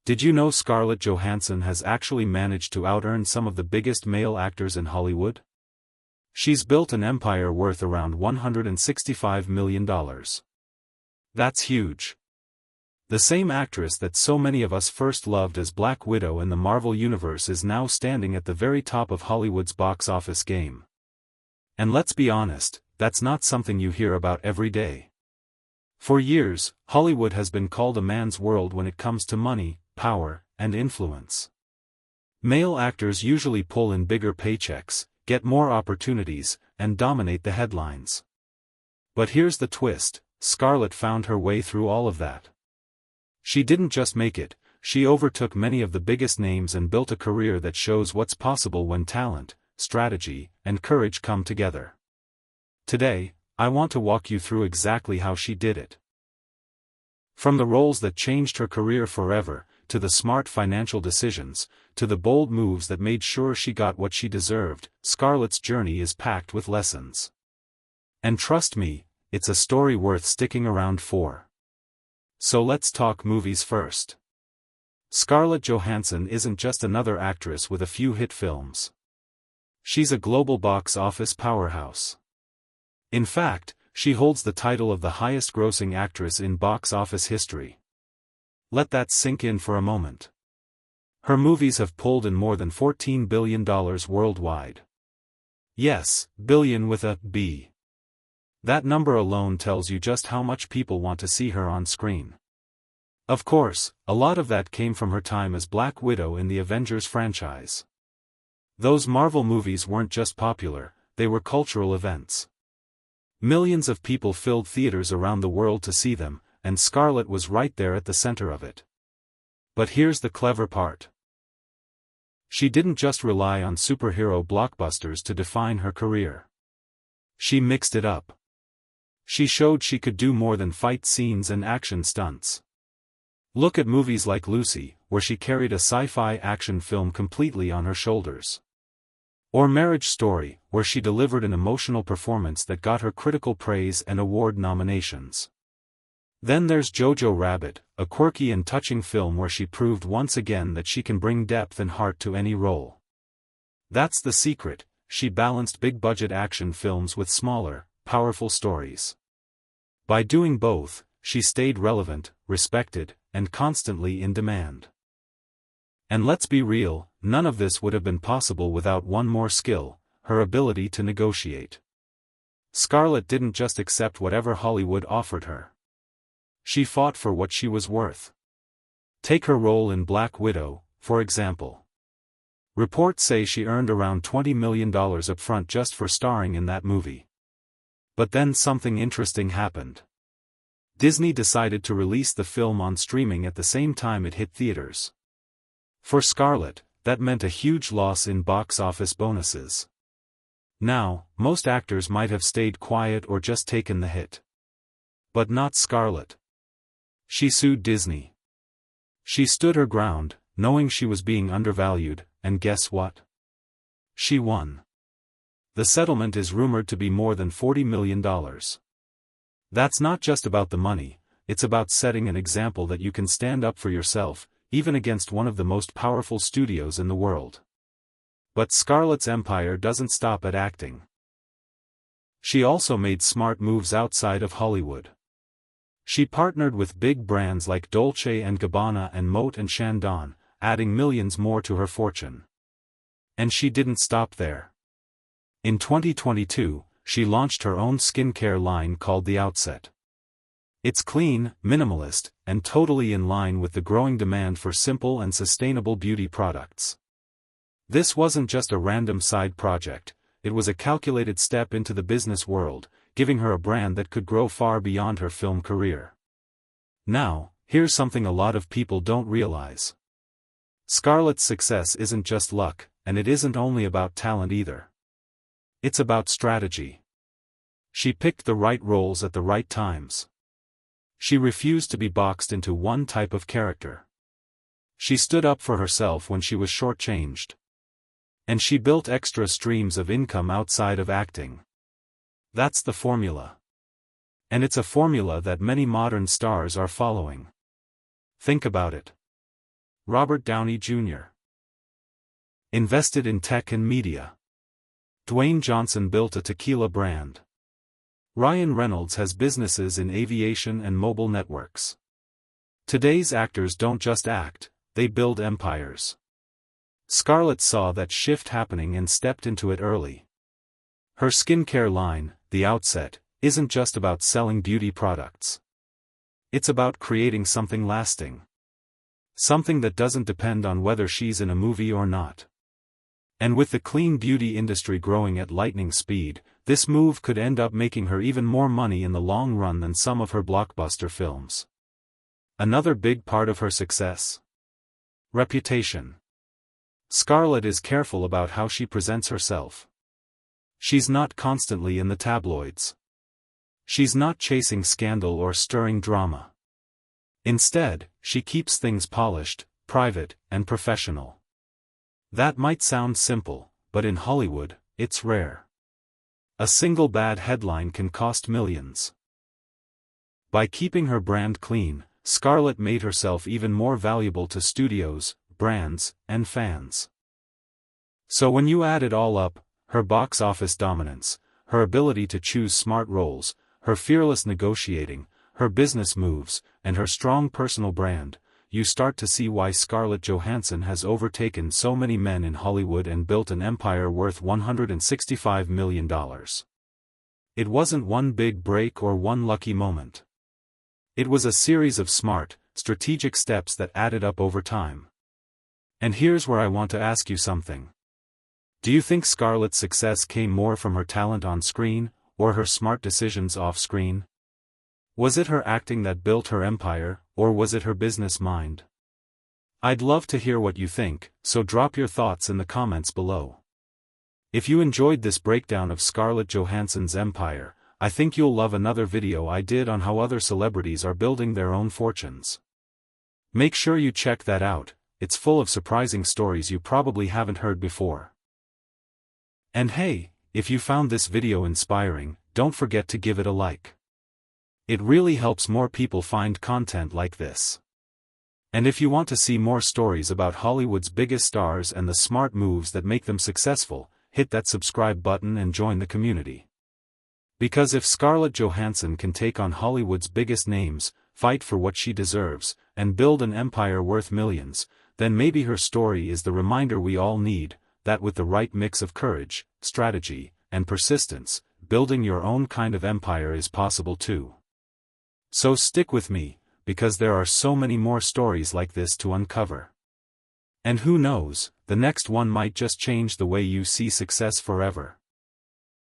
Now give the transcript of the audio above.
Did you know Scarlett Johansson has actually managed to out-earn some of the biggest male actors in Hollywood? She's built an empire worth around $165 million. That's huge. The same actress that so many of us first loved as Black Widow in the Marvel Universe is now standing at the very top of Hollywood's box office game. And let's be honest, that's not something you hear about every day. For years, Hollywood has been called a man's world when it comes to money, power, and influence. Male actors usually pull in bigger paychecks, get more opportunities, and dominate the headlines. But here's the twist: Scarlett found her way through all of that. She didn't just make it, she overtook many of the biggest names and built a career that shows what's possible when talent, strategy, and courage come together. Today, I want to walk you through exactly how she did it. From the roles that changed her career forever, to the smart financial decisions, to the bold moves that made sure she got what she deserved, Scarlett's journey is packed with lessons. And trust me, it's a story worth sticking around for. So let's talk movies first. Scarlett Johansson isn't just another actress with a few hit films. She's a global box office powerhouse. In fact, she holds the title of the highest-grossing actress in box office history. Let that sink in for a moment. Her movies have pulled in more than $14 billion worldwide. Yes, billion with a B. That number alone tells you just how much people want to see her on screen. Of course, a lot of that came from her time as Black Widow in the Avengers franchise. Those Marvel movies weren't just popular, they were cultural events. Millions of people filled theaters around the world to see them, and Scarlett was right there at the center of it. But here's the clever part. She didn't just rely on superhero blockbusters to define her career. She mixed it up. She showed she could do more than fight scenes and action stunts. Look at movies like Lucy, where she carried a sci-fi action film completely on her shoulders. Or Marriage Story, where she delivered an emotional performance that got her critical praise and award nominations. Then there's Jojo Rabbit, a quirky and touching film where she proved once again that she can bring depth and heart to any role. That's the secret: she balanced big-budget action films with smaller, powerful stories. By doing both, she stayed relevant, respected, and constantly in demand. And let's be real, none of this would have been possible without one more skill: her ability to negotiate. Scarlett didn't just accept whatever Hollywood offered her. She fought for what she was worth. Take her role in Black Widow, for example. Reports say she earned around $20 million up front just for starring in that movie. But then something interesting happened. Disney decided to release the film on streaming at the same time it hit theaters. For Scarlett, that meant a huge loss in box office bonuses. Now, most actors might have stayed quiet or just taken the hit. But not Scarlett. She sued Disney. She stood her ground, knowing she was being undervalued, and guess what? She won. The settlement is rumored to be more than $40 million. That's not just about the money, it's about setting an example that you can stand up for yourself, even against one of the most powerful studios in the world. But Scarlett's empire doesn't stop at acting. She also made smart moves outside of Hollywood. She partnered with big brands like Dolce & Gabbana and Moët & Chandon, adding millions more to her fortune. And she didn't stop there. In 2022, she launched her own skincare line called the Outset. It's clean, minimalist, and totally in line with the growing demand for simple and sustainable beauty products. This wasn't just a random side project, it was a calculated step into the business world, giving her a brand that could grow far beyond her film career. Now, here's something a lot of people don't realize. Scarlett's success isn't just luck, and it isn't only about talent either. It's about strategy. She picked the right roles at the right times. She refused to be boxed into one type of character. She stood up for herself when she was shortchanged. And she built extra streams of income outside of acting. That's the formula. And it's a formula that many modern stars are following. Think about it. Robert Downey Jr. invested in tech and media. Dwayne Johnson built a tequila brand. Ryan Reynolds has businesses in aviation and mobile networks. Today's actors don't just act, they build empires. Scarlett saw that shift happening and stepped into it early. Her skincare line, the Outset, isn't just about selling beauty products. It's about creating something lasting. Something that doesn't depend on whether she's in a movie or not. And with the clean beauty industry growing at lightning speed, this move could end up making her even more money in the long run than some of her blockbuster films. Another big part of her success? Reputation. Scarlett is careful about how she presents herself. She's not constantly in the tabloids. She's not chasing scandal or stirring drama. Instead, she keeps things polished, private, and professional. That might sound simple, but in Hollywood, it's rare. A single bad headline can cost millions. By keeping her brand clean, Scarlett made herself even more valuable to studios, brands, and fans. So when you add it all up, her box office dominance, her ability to choose smart roles, her fearless negotiating, her business moves, and her strong personal brand, you start to see why Scarlett Johansson has overtaken so many men in Hollywood and built an empire worth $165 million. It wasn't one big break or one lucky moment. It was a series of smart, strategic steps that added up over time. And here's where I want to ask you something. Do you think Scarlett's success came more from her talent on screen, or her smart decisions off-screen? Was it her acting that built her empire, or was it her business mind? I'd love to hear what you think, so drop your thoughts in the comments below. If you enjoyed this breakdown of Scarlett Johansson's empire, I think you'll love another video I did on how other celebrities are building their own fortunes. Make sure you check that out, it's full of surprising stories you probably haven't heard before. And hey, if you found this video inspiring, don't forget to give it a like. It really helps more people find content like this. And if you want to see more stories about Hollywood's biggest stars and the smart moves that make them successful, hit that subscribe button and join the community. Because if Scarlett Johansson can take on Hollywood's biggest names, fight for what she deserves, and build an empire worth millions, then maybe her story is the reminder we all need, that with the right mix of courage, strategy, and persistence, building your own kind of empire is possible too. So stick with me, because there are so many more stories like this to uncover. And who knows, the next one might just change the way you see success forever.